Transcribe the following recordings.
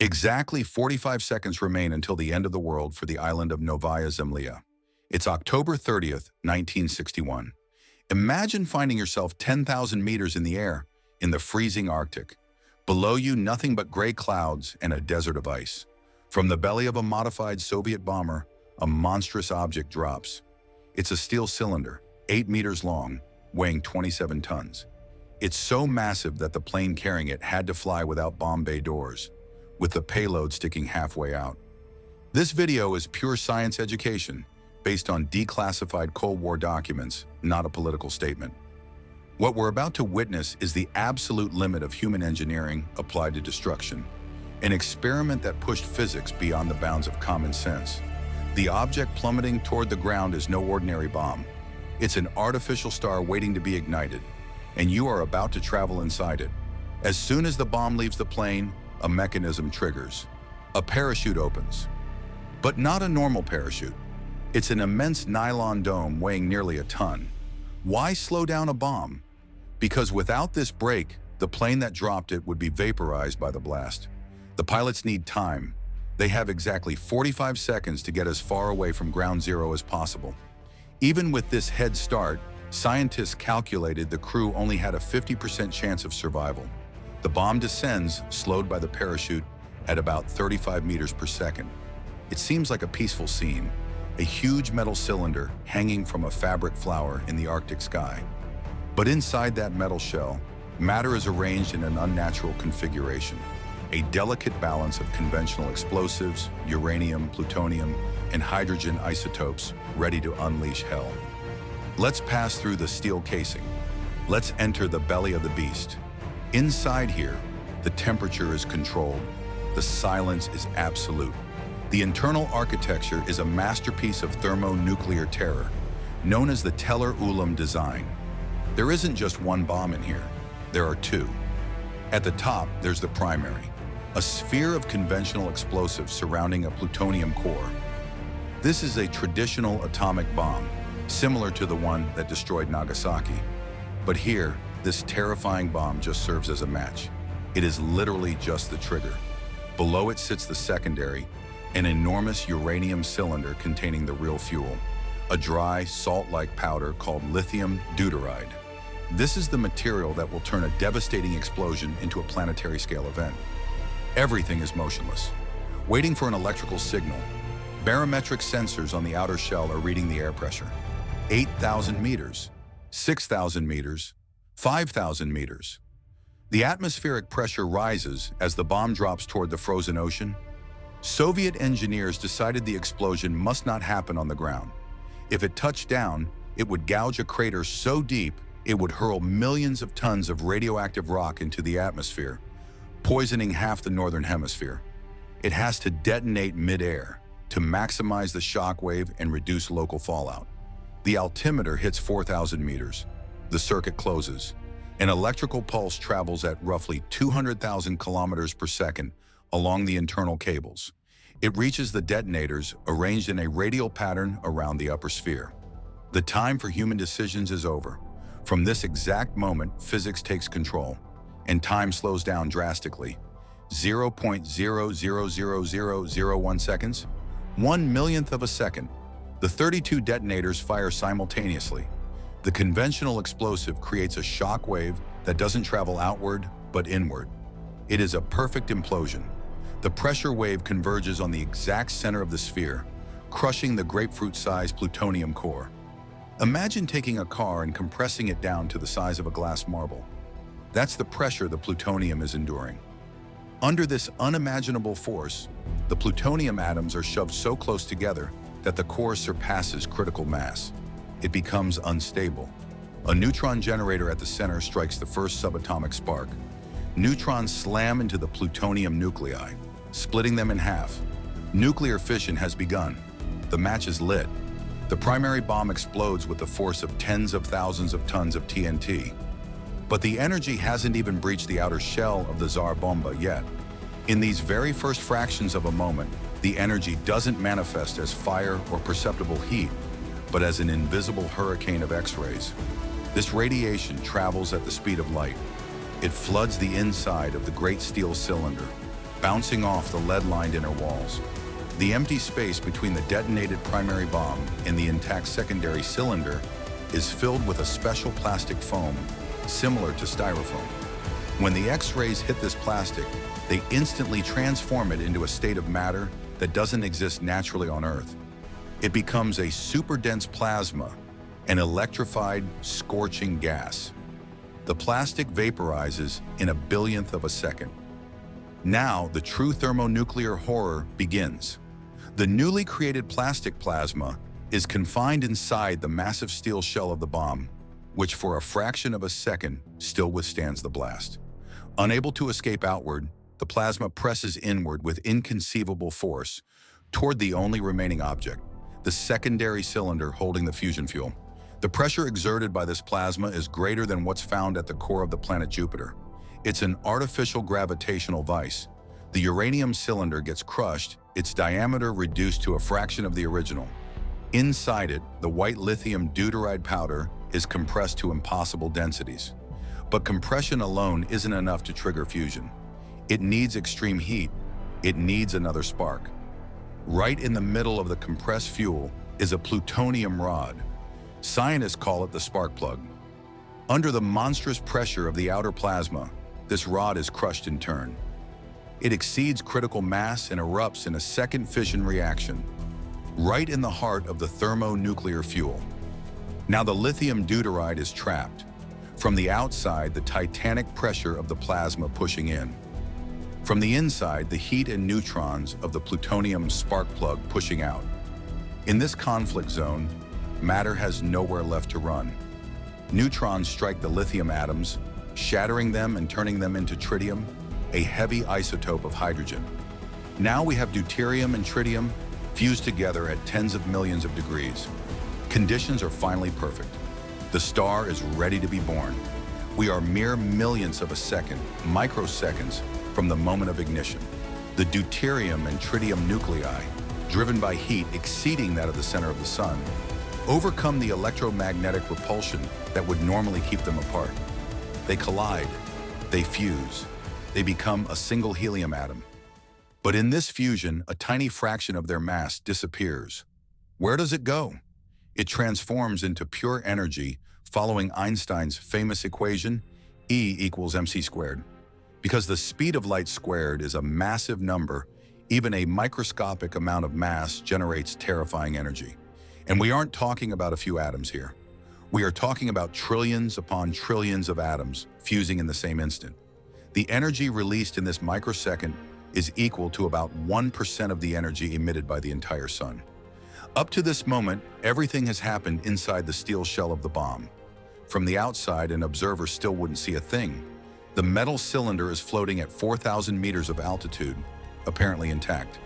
Exactly 45 seconds remain until the end of the world for the island of Novaya Zemlya. It's October 30th, 1961. Imagine finding yourself 10,000 meters in the air, in the freezing Arctic. Below you, nothing but gray clouds and a desert of ice. From the belly of a modified Soviet bomber, a monstrous object drops. It's a steel cylinder, 8 meters long, weighing 27 tons. It's so massive that the plane carrying it had to fly without bomb bay doors, with the payload sticking halfway out. This video is pure science education, based on declassified Cold War documents, not a political statement. What we're about to witness is the absolute limit of human engineering applied to destruction, an experiment that pushed physics beyond the bounds of common sense. The object plummeting toward the ground is no ordinary bomb. It's an artificial star waiting to be ignited, and you are about to travel inside it. As soon as the bomb leaves the plane, a mechanism triggers. A parachute opens. But not a normal parachute. It's an immense nylon dome weighing nearly a ton. Why slow down a bomb? Because without this brake, the plane that dropped it would be vaporized by the blast. The pilots need time. They have exactly 45 seconds to get as far away from ground zero as possible. Even with this head start, scientists calculated the crew only had a 50% chance of survival. The bomb descends, slowed by the parachute, at about 35 meters per second. It seems like a peaceful scene, a huge metal cylinder hanging from a fabric flower in the Arctic sky. But inside that metal shell, matter is arranged in an unnatural configuration, a delicate balance of conventional explosives, uranium, plutonium, and hydrogen isotopes ready to unleash hell. Let's pass through the steel casing. Let's enter the belly of the beast. Inside here, the temperature is controlled. The silence is absolute. The internal architecture is a masterpiece of thermonuclear terror, known as the Teller-Ulam design. There isn't just one bomb in here. There are two. At the top, there's the primary, a sphere of conventional explosives surrounding a plutonium core. This is a traditional atomic bomb, similar to the one that destroyed Nagasaki. But here, this terrifying bomb just serves as a match. It is literally just the trigger. Below it sits the secondary, an enormous uranium cylinder containing the real fuel, a dry, salt-like powder called lithium deuteride. This is the material that will turn a devastating explosion into a planetary-scale event. Everything is motionless, waiting for an electrical signal. Barometric sensors on the outer shell are reading the air pressure. 8,000 meters, 6,000 meters, 5,000 meters. The atmospheric pressure rises as the bomb drops toward the frozen ocean. Soviet engineers decided the explosion must not happen on the ground. If it touched down, it would gouge a crater so deep it would hurl millions of tons of radioactive rock into the atmosphere, poisoning half the northern hemisphere. It has to detonate mid-air to maximize the shock wave and reduce local fallout. The altimeter hits 4,000 meters. The circuit closes. An electrical pulse travels at roughly 200,000 kilometers per second along the internal cables. It reaches the detonators, arranged in a radial pattern around the upper sphere. The time for human decisions is over. From this exact moment, physics takes control, and time slows down drastically. 0.000001 seconds, 1 millionth of a second. The 32 detonators fire simultaneously. The conventional explosive creates a shock wave that doesn't travel outward, but inward. It is a perfect implosion. The pressure wave converges on the exact center of the sphere, crushing the grapefruit-sized plutonium core. Imagine taking a car and compressing it down to the size of a glass marble. That's the pressure the plutonium is enduring. Under this unimaginable force, the plutonium atoms are shoved so close together that the core surpasses critical mass. It becomes unstable. A neutron generator at the center strikes the first subatomic spark. Neutrons slam into the plutonium nuclei, splitting them in half. Nuclear fission has begun. The match is lit. The primary bomb explodes with the force of tens of thousands of tons of TNT. But the energy hasn't even breached the outer shell of the Tsar Bomba yet. In these very first fractions of a moment, the energy doesn't manifest as fire or perceptible heat, but as an invisible hurricane of X-rays. This radiation travels at the speed of light. It floods the inside of the great steel cylinder, bouncing off the lead-lined inner walls. The empty space between the detonated primary bomb and the intact secondary cylinder is filled with a special plastic foam, similar to styrofoam. When the X-rays hit this plastic, they instantly transform it into a state of matter that doesn't exist naturally on Earth. It becomes a super-dense plasma, an electrified, scorching gas. The plastic vaporizes in a billionth of a second. Now, the true thermonuclear horror begins. The newly created plastic plasma is confined inside the massive steel shell of the bomb, which for a fraction of a second still withstands the blast. Unable to escape outward, the plasma presses inward with inconceivable force toward the only remaining object, the secondary cylinder holding the fusion fuel. The pressure exerted by this plasma is greater than what's found at the core of the planet Jupiter. It's an artificial gravitational vice. The uranium cylinder gets crushed, its diameter reduced to a fraction of the original. Inside it, the white lithium deuteride powder is compressed to impossible densities. But compression alone isn't enough to trigger fusion. It needs extreme heat. It needs another spark. Right in the middle of the compressed fuel is a plutonium rod. Scientists call it the spark plug. Under the monstrous pressure of the outer plasma, this rod is crushed in turn. It exceeds critical mass and erupts in a second fission reaction, right in the heart of the thermonuclear fuel. Now the lithium deuteride is trapped. From the outside, the titanic pressure of the plasma pushing in. From the inside, the heat and neutrons of the plutonium spark plug pushing out. In this conflict zone, matter has nowhere left to run. Neutrons strike the lithium atoms, shattering them and turning them into tritium, a heavy isotope of hydrogen. Now we have deuterium and tritium fused together at tens of millions of degrees. Conditions are finally perfect. The star is ready to be born. We are mere millionths of a second, microseconds, from the moment of ignition. The deuterium and tritium nuclei, driven by heat exceeding that of the center of the sun, overcome the electromagnetic repulsion that would normally keep them apart. They collide, they fuse, they become a single helium atom. But in this fusion, a tiny fraction of their mass disappears. Where does it go? It transforms into pure energy following Einstein's famous equation, E equals mc squared. Because the speed of light squared is a massive number, even a microscopic amount of mass generates terrifying energy. And we aren't talking about a few atoms here. We are talking about trillions upon trillions of atoms fusing in the same instant. The energy released in this microsecond is equal to about 1% of the energy emitted by the entire sun. Up to this moment, everything has happened inside the steel shell of the bomb. From the outside, an observer still wouldn't see a thing. The metal cylinder is floating at 4,000 meters of altitude, apparently intact.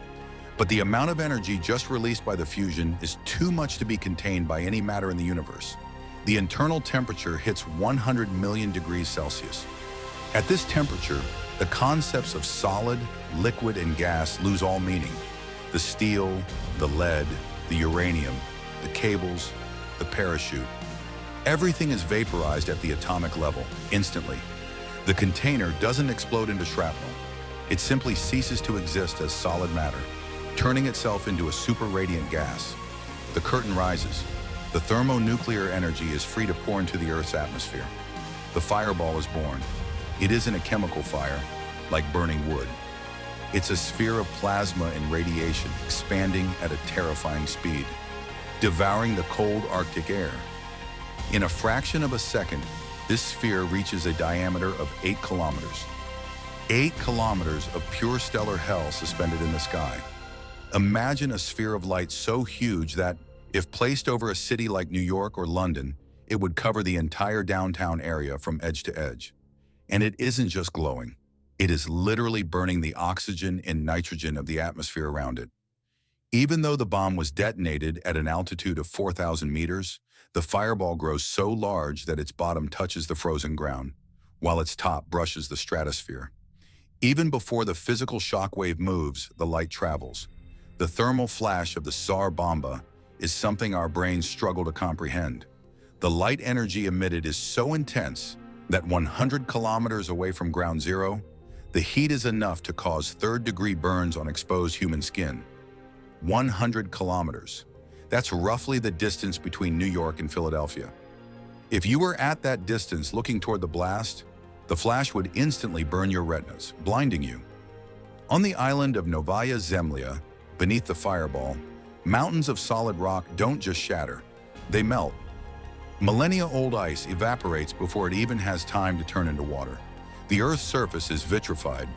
But the amount of energy just released by the fusion is too much to be contained by any matter in the universe. The internal temperature hits 100 million degrees Celsius. At this temperature, the concepts of solid, liquid, and gas lose all meaning. The steel, the lead, the uranium, the cables, the parachute. Everything is vaporized at the atomic level, instantly. The container doesn't explode into shrapnel. It simply ceases to exist as solid matter, turning itself into a super radiant gas. The curtain rises. The thermonuclear energy is free to pour into the Earth's atmosphere. The fireball is born. It isn't a chemical fire, like burning wood. It's a sphere of plasma and radiation expanding at a terrifying speed, devouring the cold Arctic air. In a fraction of a second, this sphere reaches a diameter of 8 kilometers. 8 kilometers of pure stellar hell suspended in the sky. Imagine a sphere of light so huge that, if placed over a city like New York or London, it would cover the entire downtown area from edge to edge. And it isn't just glowing. It is literally burning the oxygen and nitrogen of the atmosphere around it. Even though the bomb was detonated at an altitude of 4,000 meters, the fireball grows so large that its bottom touches the frozen ground, while its top brushes the stratosphere. Even before the physical shockwave moves, the light travels. The thermal flash of the Tsar Bomba is something our brains struggle to comprehend. The light energy emitted is so intense that 100 kilometers away from ground zero, The heat is enough to cause third-degree burns on exposed human skin. 100 kilometers. That's roughly the distance between New York and Philadelphia. If you were at that distance looking toward the blast, the flash would instantly burn your retinas, blinding you. On the island of Novaya Zemlya, beneath the fireball, mountains of solid rock don't just shatter, they melt. Millennia-old ice evaporates before it even has time to turn into water. The Earth's surface is vitrified,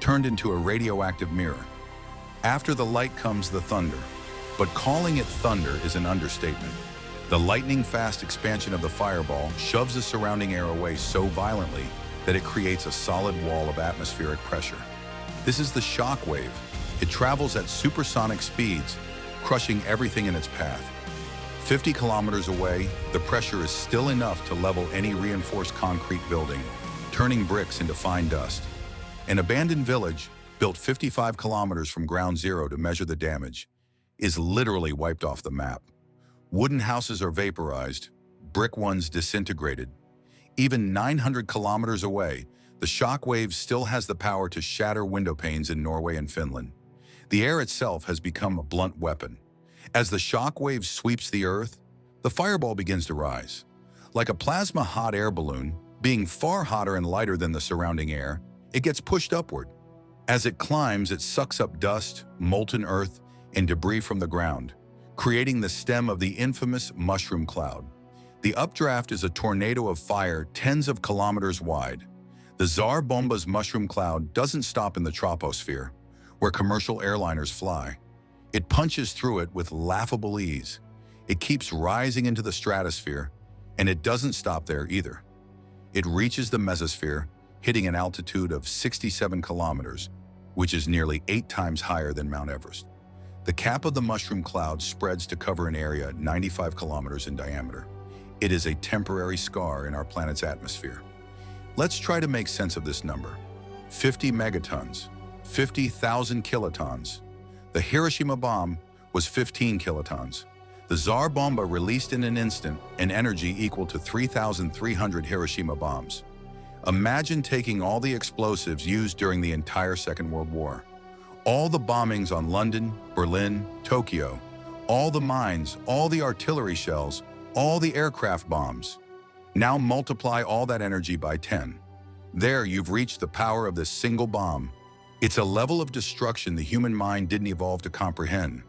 turned into a radioactive mirror. After the light comes the thunder, but calling it thunder is an understatement. The lightning-fast expansion of the fireball shoves the surrounding air away so violently that it creates a solid wall of atmospheric pressure. This is the shock wave. It travels at supersonic speeds, crushing everything in its path. 50 kilometers away, the pressure is still enough to level any reinforced concrete building, turning bricks into fine dust. An abandoned village, built 55 kilometers from ground zero to measure the damage, is literally wiped off the map. Wooden houses are vaporized, brick ones disintegrated. Even 900 kilometers away, the shock wave still has the power to shatter window panes in Norway and Finland. The air itself has become a blunt weapon. As the shock wave sweeps the Earth, the fireball begins to rise. Like a plasma hot air balloon, being far hotter and lighter than the surrounding air, it gets pushed upward. As it climbs, it sucks up dust, molten earth, and debris from the ground, creating the stem of the infamous mushroom cloud. The updraft is a tornado of fire tens of kilometers wide. The Tsar Bomba's mushroom cloud doesn't stop in the troposphere, where commercial airliners fly. It punches through it with laughable ease. It keeps rising into the stratosphere, and it doesn't stop there either. It reaches the mesosphere, hitting an altitude of 67 kilometers, which is nearly 8 times higher than Mount Everest. The cap of the mushroom cloud spreads to cover an area 95 kilometers in diameter. It is a temporary scar in our planet's atmosphere. Let's try to make sense of this number. 50 megatons, 50,000 kilotons. The Hiroshima bomb was 15 kilotons. The Tsar Bomba released in an instant an energy equal to 3,300 Hiroshima bombs. Imagine taking all the explosives used during the entire Second World War. All the bombings on London, Berlin, Tokyo, all the mines, all the artillery shells, all the aircraft bombs. Now multiply all that energy by 10. There you've reached the power of this single bomb. It's a level of destruction the human mind didn't evolve to comprehend.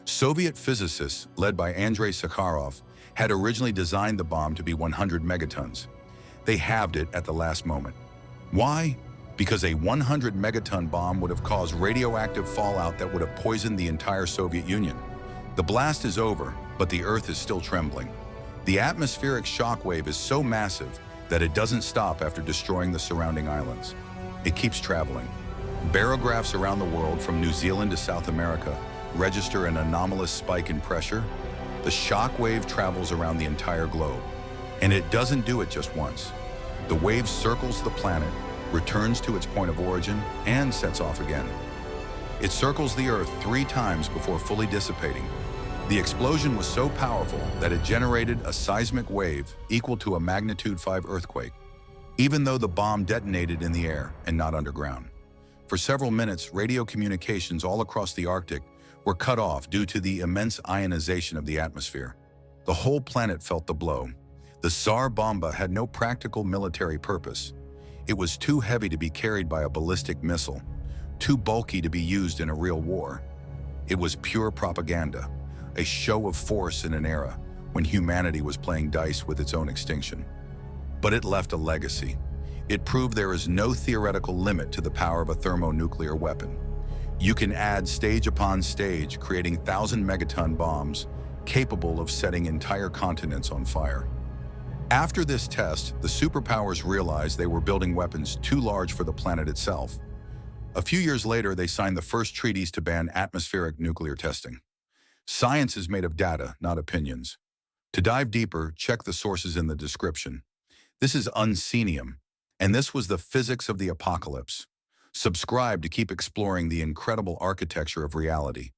Soviet physicists, led by Andrei Sakharov, had originally designed the bomb to be 100 megatons. They halved it at the last moment. Why? Because a 100 megaton bomb would have caused radioactive fallout that would have poisoned the entire Soviet Union. The blast is over, but the Earth is still trembling. The atmospheric shock wave is so massive that it doesn't stop after destroying the surrounding islands. It keeps traveling. Barographs around the world, from New Zealand to South America, register an anomalous spike in pressure. The shock wave travels around the entire globe, and it doesn't do it just once. The wave circles the planet, returns to its point of origin, and sets off again. It circles the Earth 3 times before fully dissipating. The explosion was so powerful that it generated a seismic wave equal to a magnitude 5 earthquake, even though the bomb detonated in the air and not underground. For several minutes, radio communications all across the Arctic were cut off due to the immense ionization of the atmosphere. The whole planet felt the blow. The Tsar Bomba had no practical military purpose. It was too heavy to be carried by a ballistic missile, too bulky to be used in a real war. It was pure propaganda, a show of force in an era when humanity was playing dice with its own extinction. But it left a legacy. It proved there is no theoretical limit to the power of a thermonuclear weapon. You can add stage upon stage, creating 1,000 megaton bombs capable of setting entire continents on fire. After this test, the superpowers realized they were building weapons too large for the planet itself. A few years later, they signed the first treaties to ban atmospheric nuclear testing. Science is made of data, not opinions. To dive deeper, check the sources in the description. This is Unseenium, and this was the physics of the apocalypse. Subscribe to keep exploring the incredible architecture of reality.